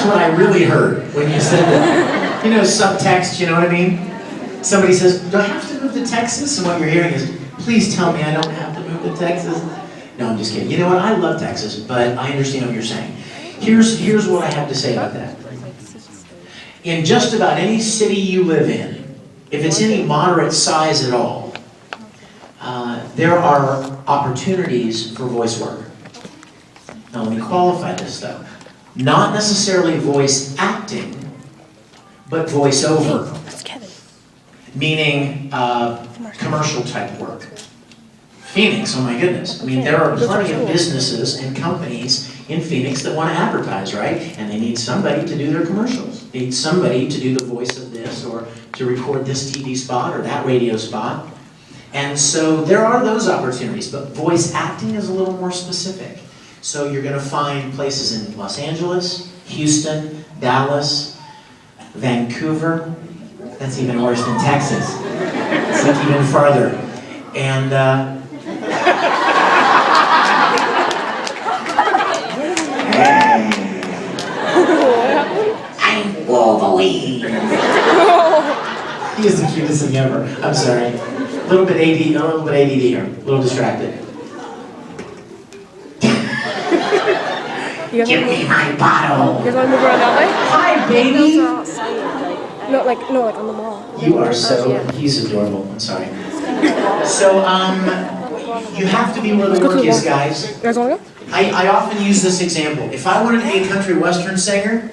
what I really heard when you said that. You know, subtext, you know what I mean? Somebody says, do I have to move to Texas? And what you're hearing is, please tell me I don't have to move to Texas. No, I'm just kidding. You know what? I love Texas, but I understand what you're saying. Here's what I have to say about that. In just about any city you live in, if it's any moderate size at all, there are opportunities for voice work. Now let me qualify this though. Not necessarily voice acting, but voiceover. Meaning commercial type work. Phoenix, oh my goodness. I mean, there are plenty of businesses and companies in Phoenix that want to advertise, right? And they need somebody to do their commercials. They need somebody to do the voice of this or to record this TV spot or that radio spot. And so there are those opportunities, but voice acting is a little more specific. So you're going to find places in Los Angeles, Houston, Dallas, Vancouver. That's even worse than Texas. It's like even farther. And I'm Wolverine. He is the cutest thing ever. I'm sorry. A little bit ADD here. A little distracted. Give me my bottle. You guys want to move around that way? Hi, baby. No, like on the mall. You are so, he's adorable, I'm sorry. So, you have to be where the work is, guys. You guys want to go? I often use this example. If I wanted to be a country western singer,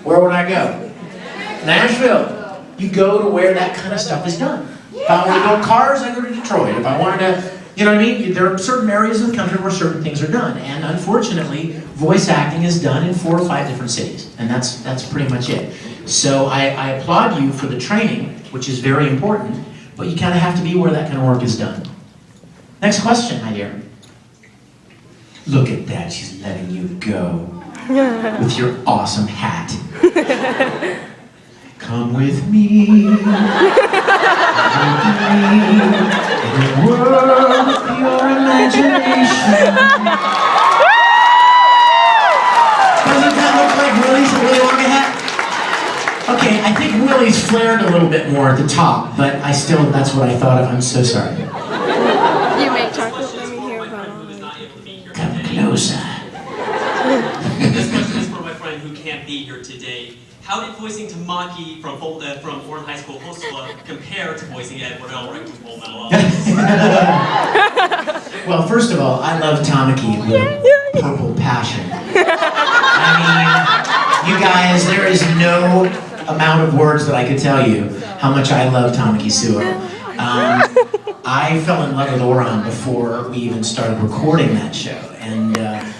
where would I go? Nashville. You go to where that kind of stuff is done. If I wanted to build cars, I go to Detroit. If I wanted to, you know what I mean? There are certain areas of the country where certain things are done. And unfortunately, voice acting is done in 4 or 5 different cities. And that's pretty much it. So I applaud you for the training, which is very important, but you kind of have to be where that kind of work is done. Next question, my dear. Look at that, she's letting you go with your awesome hat. Come with me, in a world of pure imagination. Doesn't that look like Willie's Willy Wonka hat? Okay, I think Willie's flared a little bit more at the top, but that's what I thought of. I'm so sorry. You make chocolate, let me hear about it. Come closer. This question is for my friend who can't be here today. How did voicing Tamaki from Warren High School Host Club compare to voicing Edward Elric from Full Metal Alchemist? Well, first of all, I love Tamaki with purple passion. I mean, you guys, there is no amount of words that I could tell you how much I love Tamaki Suo. I fell in love with Oran before we even started recording that show, and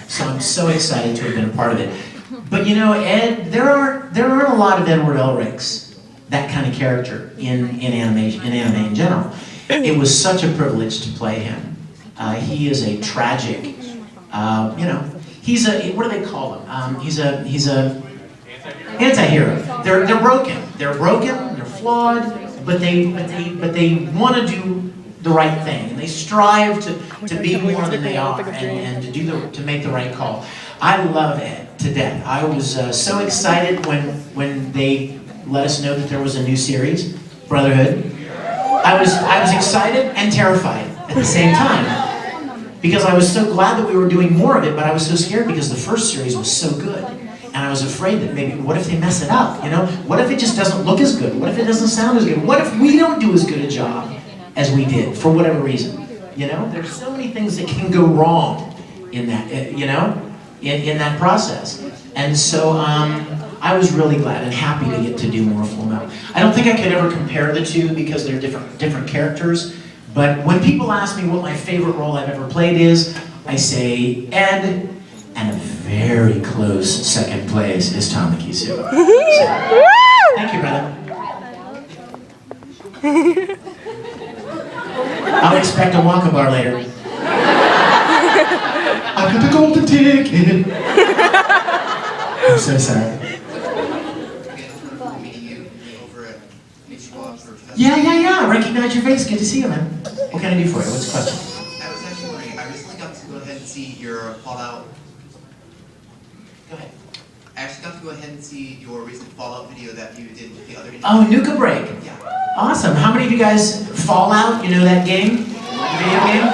so I'm so excited to have been a part of it. But you know, Ed, there aren't a lot of Edward Elrics, that kind of character in anime in general. It was such a privilege to play him. He is a tragic, you know, he's a, what do they call him? He's a anti-hero. They're broken. They're broken. They're flawed. But they want to do the right thing, and they strive to be more than they are, and to make the right call. I love Ed to death. I was so excited when they let us know that there was a new series, Brotherhood. I was excited and terrified at the same time, because I was so glad that we were doing more of it, but I was so scared because the first series was so good. And I was afraid that maybe, what if they mess it up, you know? What if it just doesn't look as good? What if it doesn't sound as good? What if we don't do as good a job as we did, for whatever reason? You know, there's so many things that can go wrong in that, you know, in that process. And so I was really glad and happy to get to do more Full Metal. I don't think I could ever compare the two because they're different characters, but when people ask me what my favorite role I've ever played is, I say Ed, and a very close second place is Tamaki Suo. So, thank you, brother. I'll expect a Wonka bar later. I got the golden ticket. I'm so sorry. Yeah. I recognize your face. Good to see you, man. What can I do for you? What's the question? I was actually wondering, I recently got to go ahead and see your Fallout. Go ahead. I actually got to to go ahead and see your recent Fallout video that you did with the other. Oh, Nuka Break. Yeah. Awesome. How many of you guys Fallout? You know that game? Video game?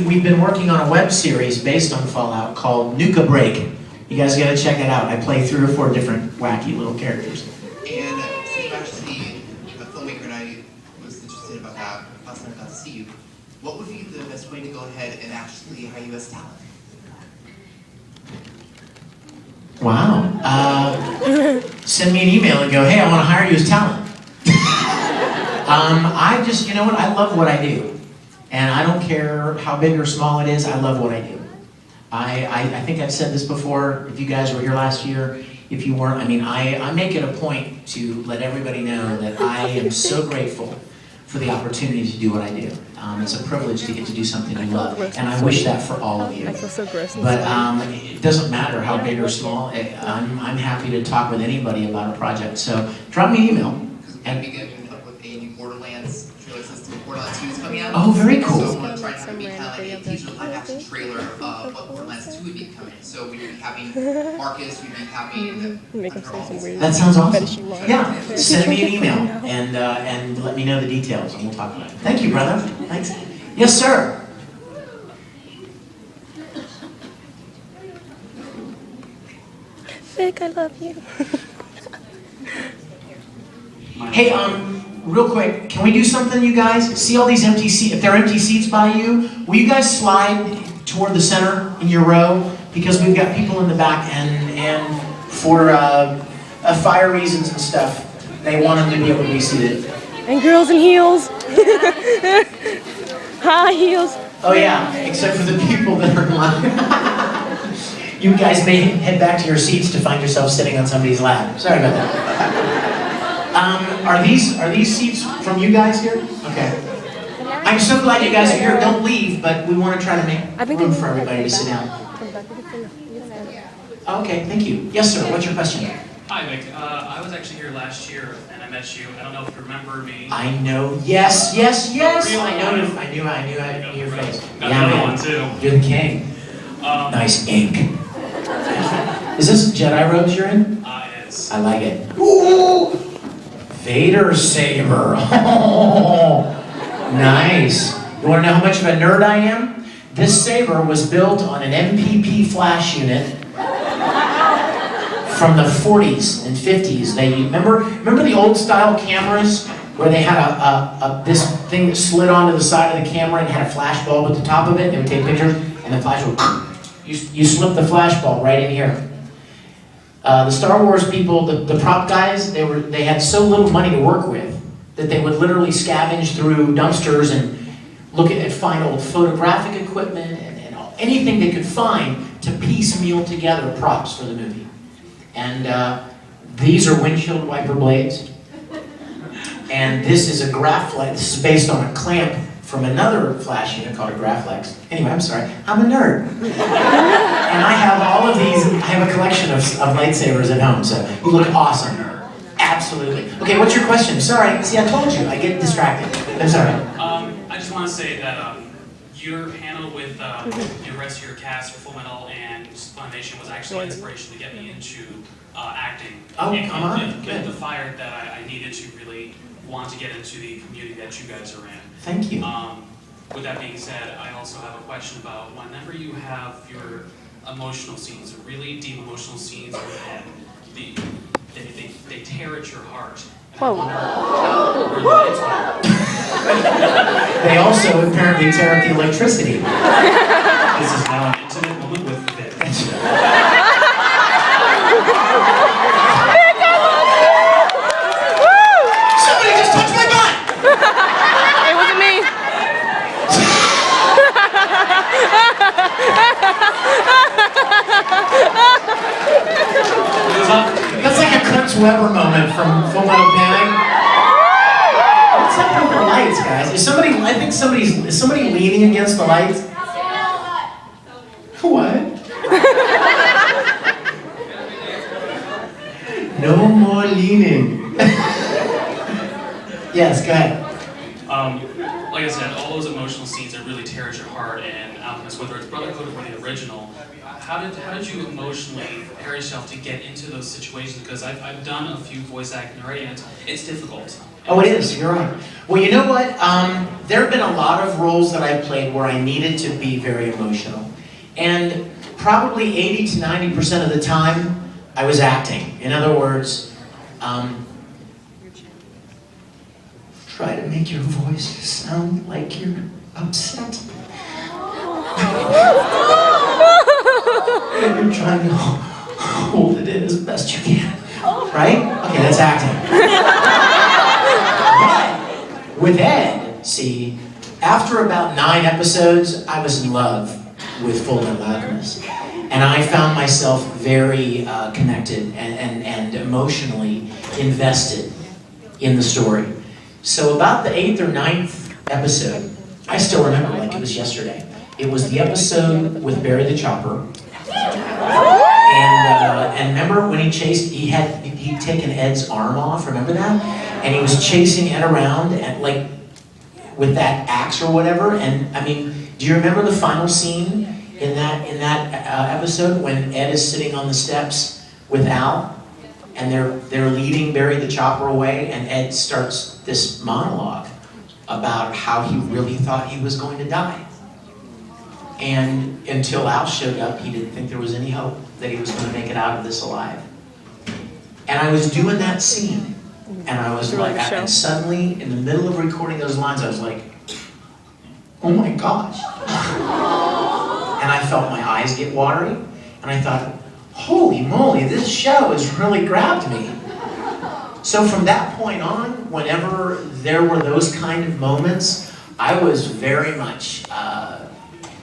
We've been working on a web series based on Fallout called Nuka Break. You guys got to check it out. I play 3 or 4 different wacky little characters. And since I'm actually a filmmaker and I was interested about that last time I got to see you, what would be the best way to go ahead and actually hire you as talent? Wow. Send me an email and go, hey, I want to hire you as talent. You know what? I love what I do. And I don't care how big or small it is, I love what I do. I think I've said this before, if you guys were here last year, if you weren't, I make it a point to let everybody know that I am so grateful for the opportunity to do what I do. It's a privilege to get to do something you love, and I wish that for all of you. I feel so gross. But it doesn't matter how big or small, I'm happy to talk with anybody about a project. So drop me an email. Because we're going to be getting up with a new Borderlands trailer system. Borderlands 2 is coming out. Oh, very cool. So we're trying to make kind of like a teaser live action trailer of what Borderlands 2 would be coming. So we'd be having Marcus, we'd be having Make him say some weird. That sounds awesome. fetishy line. Yeah, send me an email and let me know the details and we'll talk about it. Thank you, brother. Thanks. Yes, sir. Vic, I love you. Hey, real quick, can we do something, you guys? See all these empty seats? If there are empty seats by you, will you guys slide toward the center in your row? Because we've got people in the back and for fire reasons and stuff, they want them to be able to be seated. And girls in heels. High heels. Oh yeah, except for the people that are in line. You guys may head back to your seats to find yourself sitting on somebody's lap. Sorry about that. Are these seats from you guys here? Okay. I'm so glad you guys are here. Don't leave, but we want to try to make room for everybody to sit down. Okay, thank you. Yes, sir. What's your question? Hi, Vic. I was actually here last year, and I met you. I don't know if you remember me. I know. Yes. Really? I knew your face. Got Yeah, another man. one too. You're the king. Nice ink. Is this Jedi robes you're in? It is. I like it. Ooh! Vader saber. Oh, nice. You want to know how much of a nerd I am? This saber was built on an MPP flash unit from the 40s and 50s. Remember the old style cameras where they had this thing that slid onto the side of the camera and had a flash bulb at the top of it. They would take pictures and the flash would. You slip the flash bulb right in here. The Star Wars people, the prop guys, they had so little money to work with that they would literally scavenge through dumpsters and find old photographic equipment and anything they could find to piecemeal together props for the movie. And these are windshield wiper blades. And this is a Graflex. This is based on a clamp from another flash unit called a Graflex. Anyway, I'm sorry. I'm a nerd. And I have all of these. I have a collection of lightsabers at home, so you look awesome. Absolutely. Okay, what's your question? Sorry. See, I told you. I get distracted. I'm sorry. I just want to say that your panel with the rest of your cast for Full Metal and Funimation was actually inspiration to get me into acting. Oh, and come on. Get the fire that I needed to really want to get into the community that you guys are in. Thank you. With that being said, I also have a question about whenever you have your emotional scenes, really deep emotional scenes, and they tear at your heart. And I wonder where the lights went. They also apparently tear at the electricity. This is now an intimate moment with Vic. Somebody just touched my butt! It wasn't me. That's like a Kurt Weber moment from Full Metal Panic. What's up with the lights, guys? Is somebody leaning against the lights? What? No more leaning. Yes, go ahead. Like I said, all those emotional scenes that really tear at your heart, and Alchemist, whether it's Brotherhood or the original, how did you emotionally prepare yourself to get into those situations? Because I've done a few voice acting already, and it's difficult. Oh, it is. You're right. Well, you know what? There have been a lot of roles that I've played where I needed to be very emotional. And probably 80 to 90% of the time, I was acting. In other words, try to make your voice sound like you're upset. And you're trying to hold it in as best you can. Right? Okay, that's acting. But with Ed, see, after about 9 episodes, I was in love with Full Metal Alchemist. And I found myself very connected and emotionally invested in the story. So about the 8th or 9th episode, I still remember like it was yesterday. It was the episode with Barry the Chopper. And remember when he'd taken Ed's arm off, remember that? And he was chasing Ed around and like with that axe or whatever. And I mean, do you remember the final scene in that episode when Ed is sitting on the steps with Al and they're leading Barry the Chopper away, and Ed starts this monologue about how he really thought he was going to die. And until Al showed up, he didn't think there was any hope that he was going to make it out of this alive. And I was doing that scene, and I was like, and suddenly, in the middle of recording those lines, I was like, oh my gosh. And I felt my eyes get watery, and I thought, holy moly, this show has really grabbed me. So from that point on, whenever there were those kind of moments, I was very much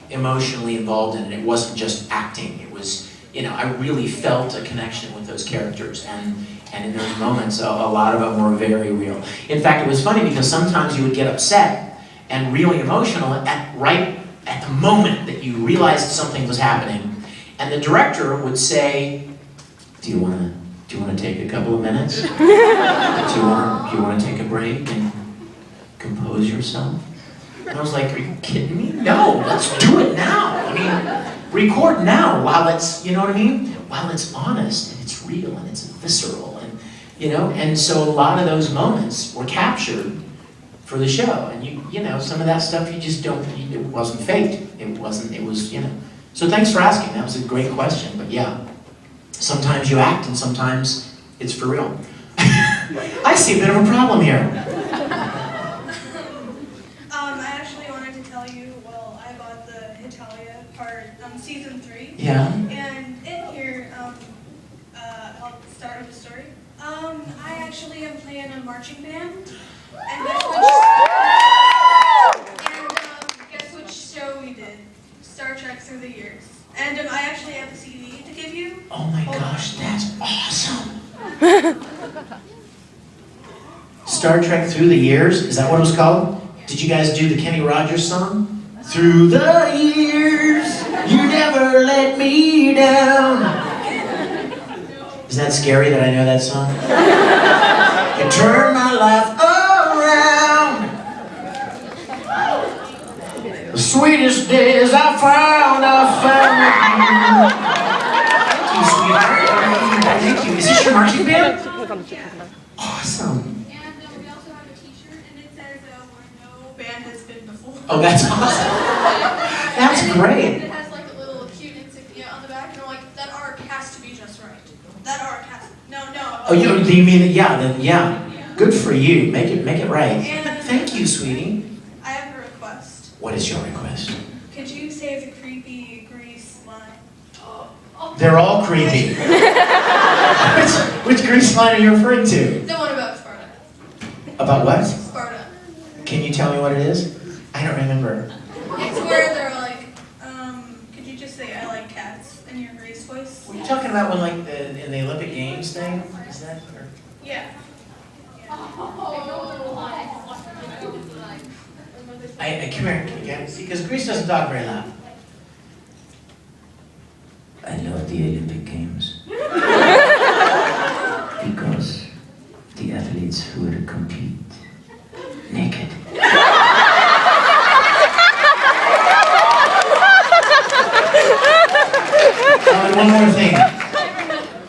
emotionally involved in it. It wasn't just acting. It was, you know, I really felt a connection with those characters, and in those moments, a lot of them were very real. In fact, it was funny because sometimes you would get upset and really emotional right at the moment that you realized something was happening, and the director would say, do you want to take a couple of minutes? Do you want to take a break and compose yourself? And I was like, are you kidding me? No, let's do it now. I mean, record now while it's, you know what I mean? While it's honest and it's real and it's visceral, and you know. And so a lot of those moments were captured for the show, and you know, some of that stuff you just don't. It wasn't faked. It was, you know. So thanks for asking. That was a great question. But yeah, sometimes you act and sometimes it's for real. I see a bit of a problem here. I actually wanted to tell you, well, I bought the Italia part, season 3. Yeah. And in here, I'll start with the story. I actually am playing a marching band. And guess which show we did? Star Trek Through the Years. And I actually have a CD to give you. Oh my gosh, that's awesome. Star Trek Through the Years, is that what it was called? Did you guys do the Kenny Rogers song? Through the years, you never let me down. Is that scary that I know that song? You turned my life around. The sweetest days I found you. Thank you, sweetheart. Thank you. Is this your marching band? Awesome. And we also have a t-shirt, and it says where no band has been before. Oh, that's awesome. That's great. It has like a little cute insignia on the back, and I'm like, that arc has to be just right. That arc has no. Oh, you mean yeah? Good for you. Make it right. And thank you, sweetie. I have a request. What is your request? Could you say the creepy grease line? They're all creepy. which grease line are you referring to? The one about Sparta. About what? Sparta. Can you tell me what it is? I don't remember. It's where they're like, could you just say I like cats in your Grace voice? Were you talking about when, like, in the Olympic Games thing? Is that? Or? Yeah. I come here, okay? Because Greece doesn't talk very loud. I love the Olympic Games.